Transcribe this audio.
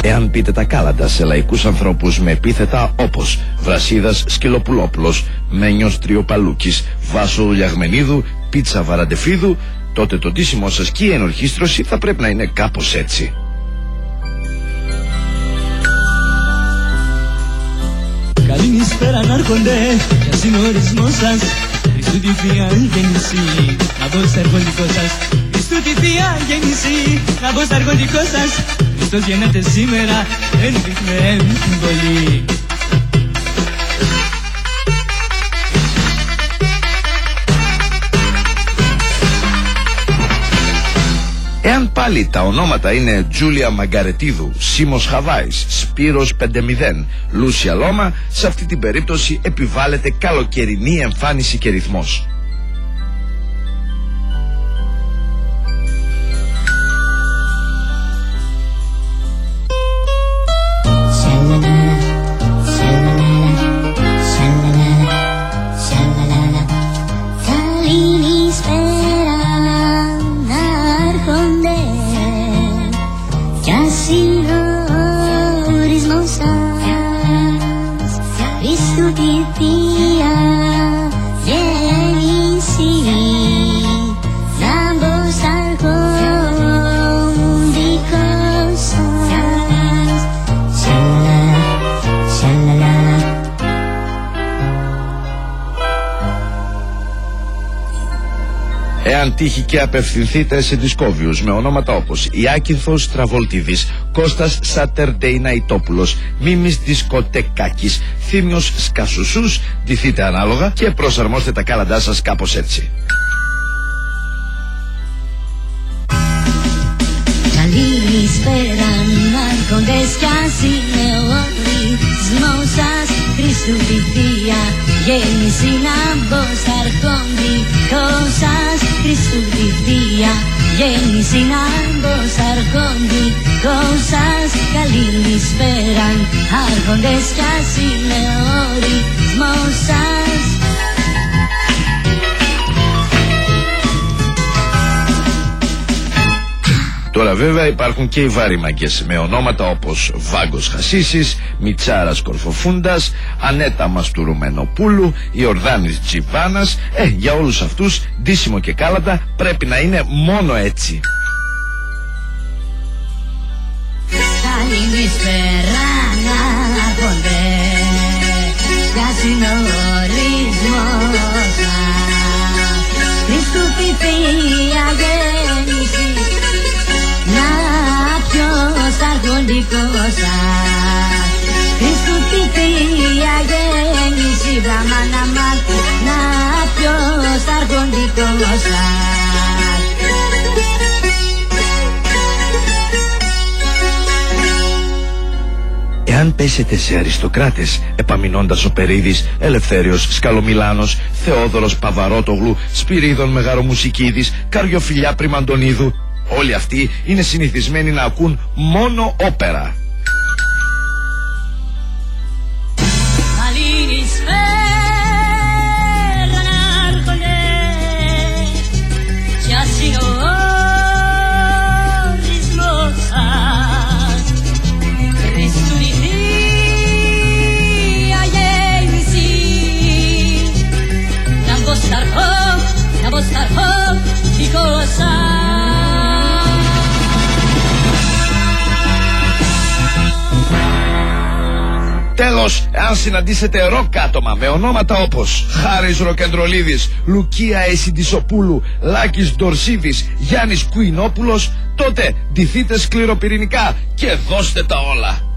Εάν πείτε τα κάλαντα σε λαϊκούς ανθρώπους με επίθετα όπως Βρασίδας Σκυλοπουλόπουλος, Μένιος Τριοπαλούκης, Βάσο Λιαγμενίδου, Πίτσα Βαραντεφίδου, τότε το ντύσιμό σας και η ενορχήστρωση θα πρέπει να είναι κάπως έτσι. Καληνύσπερα να έρχονται για συνορισμό σας. Χριστού τη Θεία γέννηση, να μπω στα αρχοντικό σας. Χριστού τη Θεία γέννηση, να μπω στα αρχοντικό σας. Χριστός γεννάται σήμερα, εν με εμβολή. Εάν πάλι τα ονόματα είναι Τζούλια Μαγκαρετίδου, Σίμος Χαβάης, Σπύρος 5-0, Λούσια Λόμα, σε αυτή την περίπτωση επιβάλλεται καλοκαιρινή εμφάνιση και ρυθμός. Εάν τύχει και απευθυνθείτε σε δισκόβιους με ονόματα όπως Ιάκυνθος Τραβολτίδης, Κώστας Σατερντεϊναϊτόπουλος, Μίμης Δισκοτεκάκης, Θήμιος Σκασουσούς, ντυθείτε ανάλογα και προσαρμόστε τα κάλαντά σας κάπως έτσι. Καλησπέρα άρχοντες κι ας είναι ο ορισμός σας. Χριστού τη Θεία γέννηση να μπω στα αρχοντικό σας. Χριστού τη Θεία γέννηση να μπω στα αρχοντικό σας. Καλησπέρα άρχοντες κι ας είναι ο ορισμός σας. Τώρα βέβαια υπάρχουν και οι βάρημαγκες με ονόματα όπως Βάγκος Χασίσης, Μιτσάρας Κορφοφούντας, Ανέτα Μαστουρουμενοπούλου, Ιορδάνης Τζιβάνας. Για όλους αυτούς ντύσιμο και κάλαντα πρέπει να είναι μόνο έτσι. Καλησπέρα να έρχονται για συνορισμό σας. Χριστού τη Θεία γέννηση να πιω στα αρχοντικό σας. Χριστού τη Θεία γέννηση βλαμάνα να πιω στα αρχοντικό σας. Εάν πέσετε σε αριστοκράτες, επαμεινώντας ο Περίδης, Ελευθέριος Σκαλομιλάνος, Θεόδωρος Παβαρότογλου, Σπυρίδων Μεγαρομουσικίδης, Καριοφιλιά Πριμαντονίδου, όλοι αυτοί είναι συνηθισμένοι να ακούν μόνο όπερα. Τέλος, αν συναντήσετε ροκ άτομα με ονόματα όπως Χάρης Ροκεντρολίδης, Λουκία Εσιντισοπούλου, Λάκης Ντορσίδης, Γιάννης Κουινόπουλος, τότε ντυθείτε σκληροπυρηνικά και δώστε τα όλα.